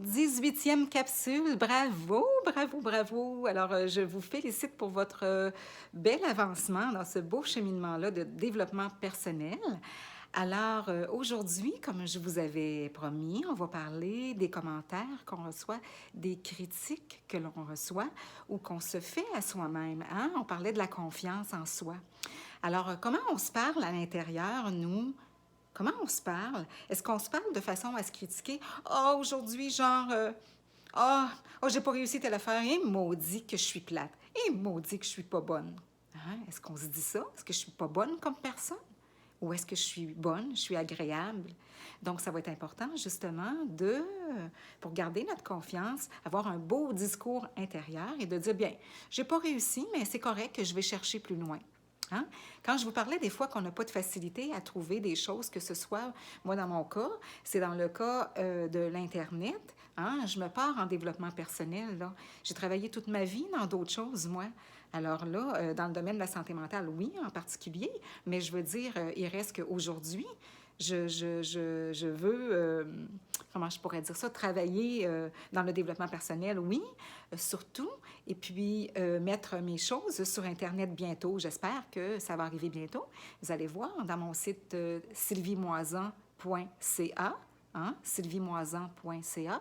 18e capsule. Bravo, bravo, bravo. Alors, je vous félicite pour votre bel avancement dans ce beau cheminement-là de développement personnel. Alors, aujourd'hui, comme je vous avais promis, on va parler des commentaires qu'on reçoit, des critiques que l'on reçoit ou qu'on se fait à soi-même. Hein? On parlait de la confiance en soi. Alors, comment on se parle à l'intérieur, nous? Comment on se parle? Est-ce qu'on se parle de façon à se critiquer? Ah, aujourd'hui, genre, ah, oh, j'ai pas réussi telle affaire. Et maudit que je suis plate. Et maudit que je suis pas bonne. Hein? Est-ce qu'on se dit ça? Est-ce que je suis pas bonne comme personne? Ou est-ce que je suis bonne, je suis agréable? Donc, ça va être important, justement, pour garder notre confiance, avoir un beau discours intérieur et de dire, bien, j'ai pas réussi, mais c'est correct que je vais chercher plus loin. Hein? Quand je vous parlais des fois qu'on n'a pas de facilité à trouver des choses, que ce soit, moi dans mon cas, c'est dans le cas de l'Internet, hein? Je me pars en développement personnel. Là. J'ai travaillé toute ma vie dans d'autres choses, moi. Alors là, dans le domaine de la santé mentale, oui, en particulier, mais je veux dire, il reste qu'aujourd'hui, je veux, comment je pourrais dire ça, travailler dans le développement personnel, oui, surtout, et puis mettre mes choses sur Internet bientôt. J'espère que ça va arriver bientôt. Vous allez voir dans mon site sylviemoisan.ca, hein, sylviemoisan.ca.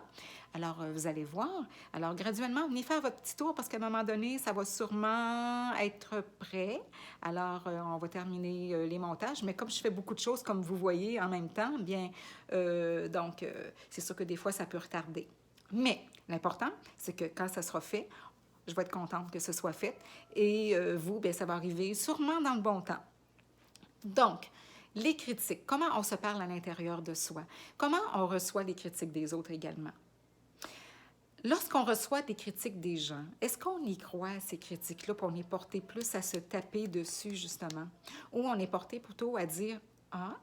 Alors, vous allez voir. Alors, graduellement, venez faire votre petit tour parce qu'à un moment donné, ça va sûrement être prêt. Alors, on va terminer les montages. Mais comme je fais beaucoup de choses, comme vous voyez, en même temps, bien, c'est sûr que des fois, ça peut retarder. Mais l'important, c'est que quand ça sera fait, je vais être contente que ce soit fait. Et vous, bien, ça va arriver sûrement dans le bon temps. Donc, les critiques, comment on se parle à l'intérieur de soi? Comment on reçoit les critiques des autres également? Lorsqu'on reçoit des critiques des gens, est-ce qu'on y croit à ces critiques-là, puis on est porté plus à se taper dessus, justement? Ou on est porté plutôt à dire, ah,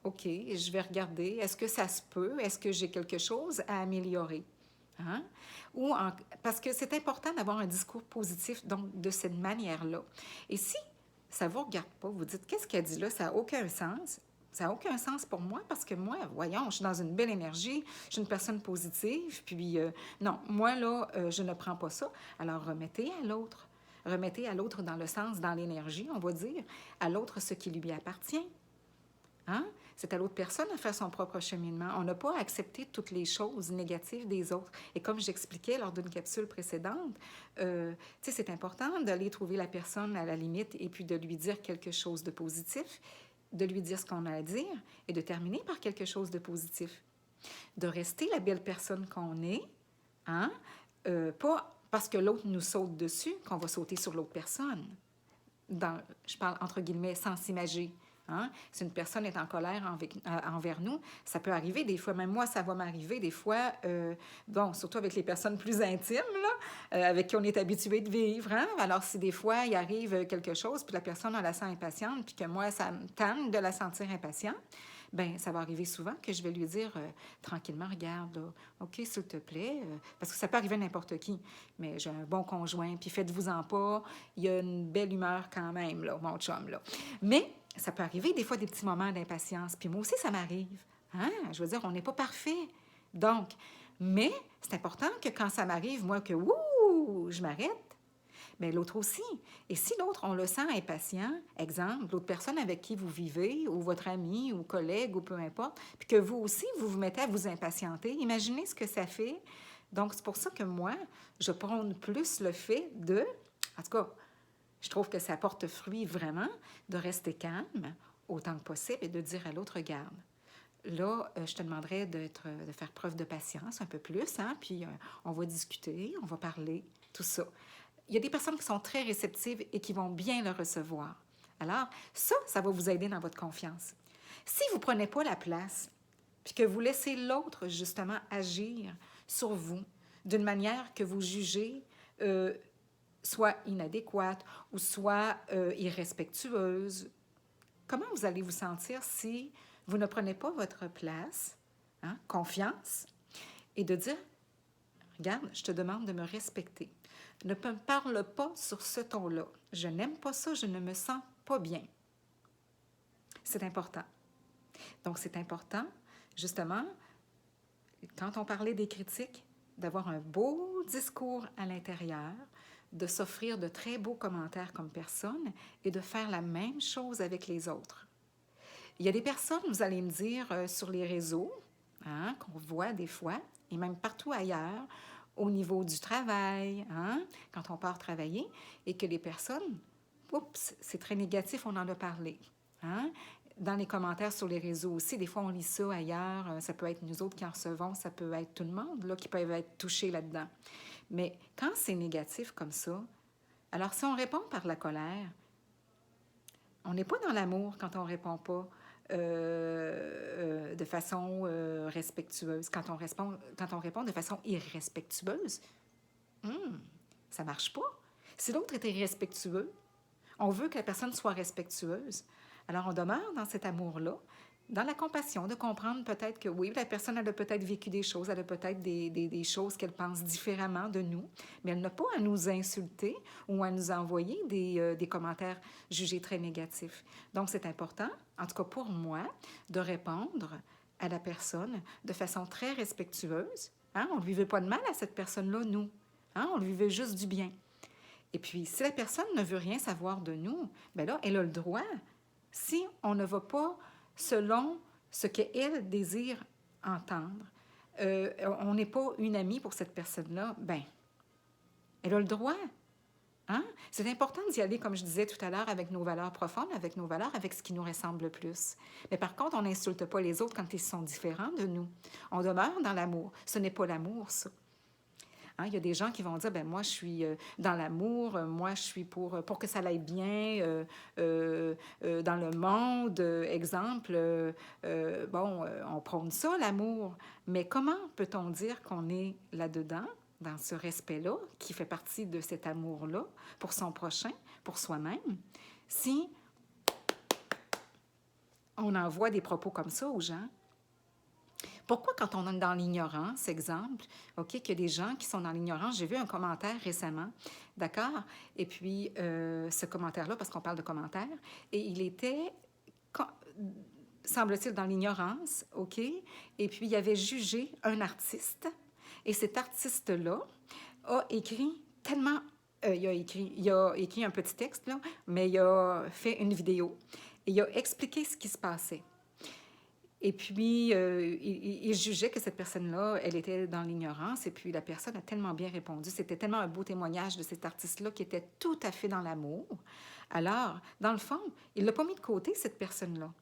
OK, je vais regarder, est-ce que ça se peut? Est-ce que j'ai quelque chose à améliorer? Hein? Parce que c'est important d'avoir un discours positif, donc de cette manière-là. Et si ça ne vous regarde pas, vous dites, qu'est-ce qu'elle dit là? Ça n'a aucun sens. Ça n'a aucun sens pour moi parce que moi, voyons, je suis dans une belle énergie, je suis une personne positive, puis non, moi là, je ne prends pas ça. Alors remettez à l'autre. Remettez à l'autre dans le sens, dans l'énergie, on va dire, à l'autre ce qui lui appartient. Hein? C'est à l'autre personne de faire son propre cheminement. On n'a pas à accepter toutes les choses négatives des autres. Et comme j'expliquais lors d'une capsule précédente, c'est important d'aller trouver la personne à la limite et puis de lui dire quelque chose de positif, de lui dire ce qu'on a à dire et de terminer par quelque chose de positif. De rester la belle personne qu'on est, hein? Pas parce que l'autre nous saute dessus qu'on va sauter sur l'autre personne. Je parle entre guillemets sans s'imager. Hein? Si une personne est en colère envers nous, ça peut arriver des fois, même moi, ça va m'arriver des fois, bon, surtout avec les personnes plus intimes, là, avec qui on est habitué de vivre. Hein? Alors, si des fois, il arrive quelque chose, puis la personne, on la sent impatiente, puis que moi, ça me tente de la sentir impatiente, ben ça va arriver souvent que je vais lui dire tranquillement, regarde, là, OK, s'il te plaît, parce que ça peut arriver à n'importe qui, mais j'ai un bon conjoint, puis faites-vous-en pas, il y a une belle humeur quand même, là, mon chum, là. Mais ça peut arriver des fois des petits moments d'impatience, puis moi aussi, ça m'arrive. Hein? Je veux dire, on n'est pas parfait. Donc, mais c'est important que quand ça m'arrive, moi, que, ouh, je m'arrête, mais l'autre aussi. Et si l'autre, on le sent impatient, exemple, l'autre personne avec qui vous vivez, ou votre ami, ou collègue, ou peu importe, puis que vous aussi, vous vous mettez à vous impatienter, imaginez ce que ça fait. Donc, c'est pour ça que moi, je prône plus le fait de, en tout cas, je trouve que ça porte fruit vraiment, de rester calme autant que possible et de dire à l'autre, regarde, là, je te demanderais de faire preuve de patience un peu plus, hein, puis on va discuter, on va parler, tout ça. Il y a des personnes qui sont très réceptives et qui vont bien le recevoir. Alors, ça va vous aider dans votre confiance. Si vous ne prenez pas la place, puis que vous laissez l'autre, justement, agir sur vous d'une manière que vous jugez soit inadéquate ou soit irrespectueuse, comment vous allez vous sentir si vous ne prenez pas votre place, hein, confiance, et de dire, regarde, je te demande de me respecter. Ne me parle pas sur ce ton-là. Je n'aime pas ça, je ne me sens pas bien. C'est important. Donc, c'est important, justement, quand on parlait des critiques, d'avoir un beau discours à l'intérieur, de s'offrir de très beaux commentaires comme personne et de faire la même chose avec les autres. Il y a des personnes, vous allez me dire, sur les réseaux, hein, qu'on voit des fois, et même partout ailleurs, au niveau du travail, hein, quand on part travailler, et que les personnes, oups, c'est très négatif, on en a parlé. Hein? Dans les commentaires sur les réseaux aussi, des fois on lit ça ailleurs, ça peut être nous autres qui en recevons, ça peut être tout le monde là, qui peuvent être touchés là-dedans. Mais quand c'est négatif comme ça, alors si on répond par la colère, on n'est pas dans l'amour quand on répond pas de façon respectueuse. Quand on répond de façon irrespectueuse, ça marche pas. Si l'autre est irrespectueux, on veut que la personne soit respectueuse. Alors, on demeure dans cet amour-là, dans la compassion, de comprendre peut-être que oui, la personne, elle a peut-être vécu des choses, elle a peut-être des choses qu'elle pense différemment de nous, mais elle n'a pas à nous insulter ou à nous envoyer des commentaires jugés très négatifs. Donc, c'est important, en tout cas pour moi, de répondre à la personne de façon très respectueuse. Hein? On ne lui veut pas de mal à cette personne-là, nous. Hein? On lui veut juste du bien. Et puis, si la personne ne veut rien savoir de nous, bien là, elle a le droit. Si on ne va pas selon ce qu'elle désire entendre, on n'est pas une amie pour cette personne-là, bien, elle a le droit. Hein? C'est important d'y aller, comme je disais tout à l'heure, avec nos valeurs profondes, avec nos valeurs, avec ce qui nous ressemble le plus. Mais par contre, on n'insulte pas les autres quand ils sont différents de nous. On demeure dans l'amour. Ce n'est pas l'amour, ça. Hein, il y a des gens qui vont dire, ben moi, je suis dans l'amour, moi, je suis pour que ça aille bien dans le monde. Exemple, on prône ça, l'amour. Mais comment peut-on dire qu'on est là-dedans, dans ce respect-là, qui fait partie de cet amour-là, pour son prochain, pour soi-même, si on envoie des propos comme ça aux gens? Pourquoi quand on est dans l'ignorance, exemple, OK, qu'il y a des gens qui sont dans l'ignorance, j'ai vu un commentaire récemment, d'accord? Et puis, ce commentaire-là, parce qu'on parle de commentaires, et il était, semble-t-il, dans l'ignorance, OK? Et puis, il avait jugé un artiste, et cet artiste-là a écrit tellement... il a écrit un petit texte, là, mais il a fait une vidéo, et il a expliqué ce qui se passait. Et puis, il jugeait que cette personne-là, elle était dans l'ignorance. Et puis, la personne a tellement bien répondu. C'était tellement un beau témoignage de cet artiste-là qui était tout à fait dans l'amour. Alors, dans le fond, il ne l'a pas mis de côté, cette personne-là.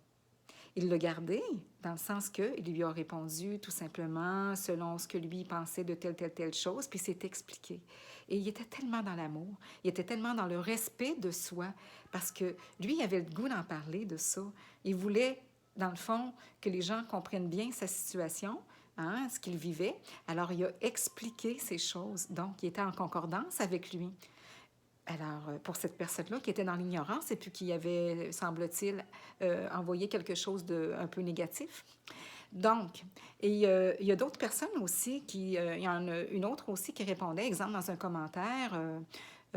Il l'a gardé, dans le sens qu'il lui a répondu tout simplement selon ce que lui pensait de telle chose, puis s'est expliqué. Et il était tellement dans l'amour, il était tellement dans le respect de soi, parce que lui, il avait le goût d'en parler de ça. Il voulait, dans le fond, que les gens comprennent bien sa situation, hein, ce qu'il vivait. Alors, il a expliqué ces choses. Donc, il était en concordance avec lui. Alors, pour cette personne-là qui était dans l'ignorance et puis qui avait, semble-t-il, envoyé quelque chose d'un peu négatif. Donc, et il y a d'autres personnes aussi il y en a une autre aussi qui répondait, exemple, dans un commentaire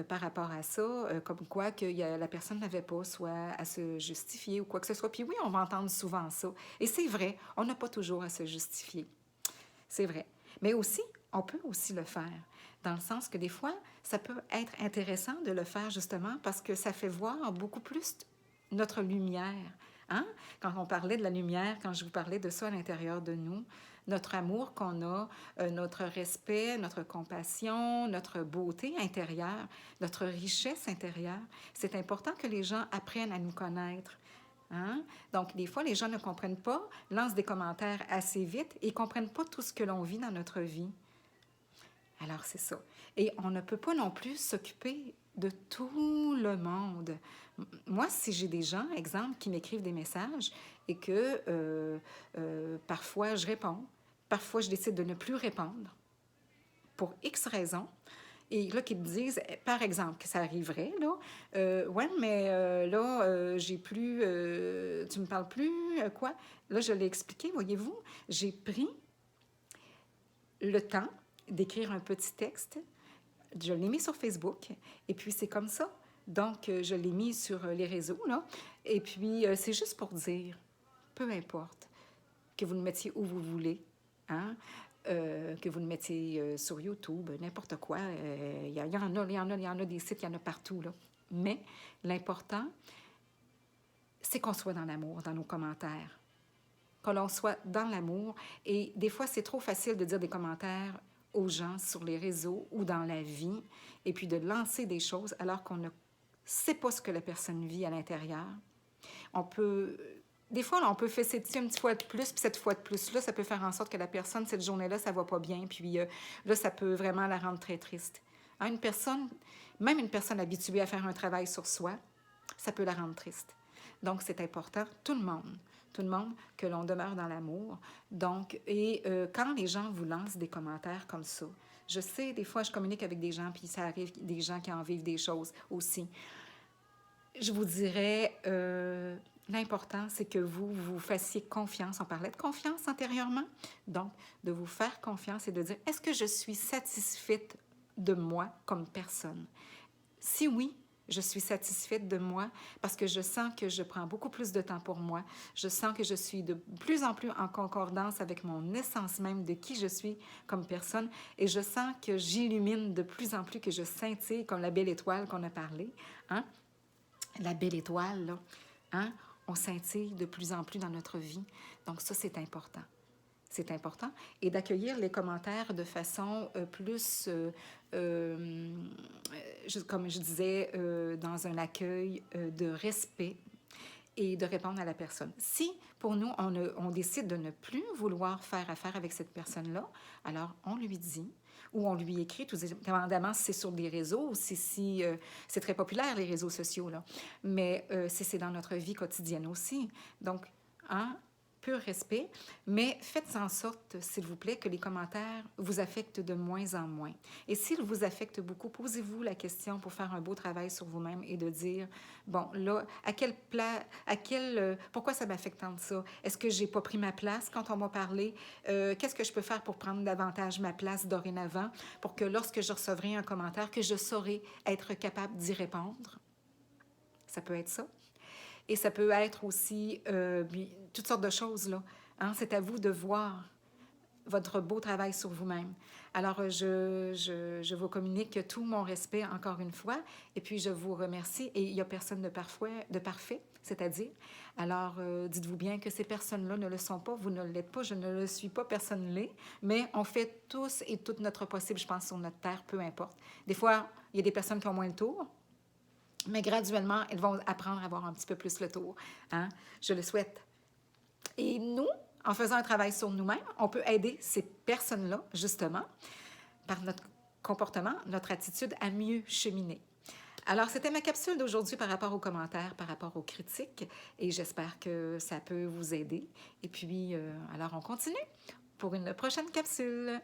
par rapport à ça, comme quoi que la personne n'avait pas soit à se justifier ou quoi que ce soit. Puis oui, on va entendre souvent ça. Et c'est vrai, on n'a pas toujours à se justifier. C'est vrai. Mais aussi, on peut aussi le faire, dans le sens que des fois, ça peut être intéressant de le faire justement parce que ça fait voir beaucoup plus notre lumière. Hein? Quand on parlait de la lumière, quand je vous parlais de ça à l'intérieur de nous, notre amour qu'on a, notre respect, notre compassion, notre beauté intérieure, notre richesse intérieure, c'est important que les gens apprennent à nous connaître. Hein? Donc, des fois, les gens ne comprennent pas, lancent des commentaires assez vite et ne comprennent pas tout ce que l'on vit dans notre vie. Alors, c'est ça. Et on ne peut pas non plus s'occuper de tout le monde. Moi, si j'ai des gens, exemple, qui m'écrivent des messages et que parfois je réponds, parfois je décide de ne plus répondre pour X raisons, et là, qu'ils me disent, par exemple, que ça arriverait, là, ouais, mais là, j'ai plus, tu me parles plus, quoi? Là, je l'ai expliqué, voyez-vous, j'ai pris le temps d'écrire un petit texte, je l'ai mis sur Facebook, et puis c'est comme ça. Donc, je l'ai mis sur les réseaux, là, et puis c'est juste pour dire, peu importe, que vous le mettiez où vous voulez, hein? que vous le mettiez sur YouTube, n'importe quoi. Il y en a des sites, il y en a partout, là. Mais l'important, c'est qu'on soit dans l'amour, dans nos commentaires. Que l'on soit dans l'amour. Et des fois, c'est trop facile de dire des commentaires aux gens sur les réseaux ou dans la vie, et puis de lancer des choses alors qu'on ne sait pas ce que la personne vit à l'intérieur. On peut... Des fois, là, on peut faire cette une petite fois de plus, puis cette fois de plus-là, ça peut faire en sorte que la personne, cette journée-là, ça va pas bien, puis là, ça peut vraiment la rendre très triste. Hein, une personne, même une personne habituée à faire un travail sur soi, ça peut la rendre triste. Donc, c'est important, tout le monde, que l'on demeure dans l'amour. Donc, quand les gens vous lancent des commentaires comme ça, je sais, des fois, je communique avec des gens, puis ça arrive des gens qui en vivent des choses aussi. Je vous dirais, l'important, c'est que vous fassiez confiance. On parlait de confiance antérieurement. Donc, de vous faire confiance et de dire, est-ce que je suis satisfaite de moi comme personne? Si oui, je suis satisfaite de moi parce que je sens que je prends beaucoup plus de temps pour moi. Je sens que je suis de plus en plus en concordance avec mon essence même de qui je suis comme personne. Et je sens que j'illumine de plus en plus, que je scintille comme la belle étoile qu'on a parlé. Hein? La belle étoile, là. Hein? On scintille de plus en plus dans notre vie. Donc ça, c'est important. C'est important. Et d'accueillir les commentaires de façon plus, comme je disais, dans un accueil de respect et de répondre à la personne. Si, pour nous, on décide de ne plus vouloir faire affaire avec cette personne-là, alors on lui dit ou on lui écrit, tout dépendamment si c'est sur des réseaux ou si c'est très populaire, les réseaux sociaux, là. Mais si c'est dans notre vie quotidienne aussi. Donc, hein, pur respect, mais faites en sorte, s'il vous plaît, que les commentaires vous affectent de moins en moins. Et s'ils vous affectent beaucoup, posez-vous la question pour faire un beau travail sur vous-même et de dire, bon, là, pourquoi ça m'affecte tant de ça? Est-ce que j'ai pas pris ma place quand on m'a parlé? Qu'est-ce que je peux faire pour prendre davantage ma place dorénavant pour que lorsque je recevrai un commentaire, que je saurai être capable d'y répondre? Ça peut être ça. Et ça peut être aussi toutes sortes de choses, là. Hein? C'est à vous de voir votre beau travail sur vous-même. Alors, je vous communique tout mon respect encore une fois, et puis je vous remercie. Et il n'y a personne de parfait, c'est-à-dire. Alors, dites-vous bien que ces personnes-là ne le sont pas, vous ne l'êtes pas, je ne le suis pas, personne ne l'est, mais on fait tous et toute notre possible, je pense, sur notre terre, peu importe. Des fois, il y a des personnes qui ont moins le tour, mais graduellement, elles vont apprendre à avoir un petit peu plus le tour. Hein? Je le souhaite. Et nous, en faisant un travail sur nous-mêmes, on peut aider ces personnes-là, justement, par notre comportement, notre attitude, à mieux cheminer. Alors, c'était ma capsule d'aujourd'hui par rapport aux commentaires, par rapport aux critiques, et j'espère que ça peut vous aider. Et puis, alors, on continue pour une prochaine capsule.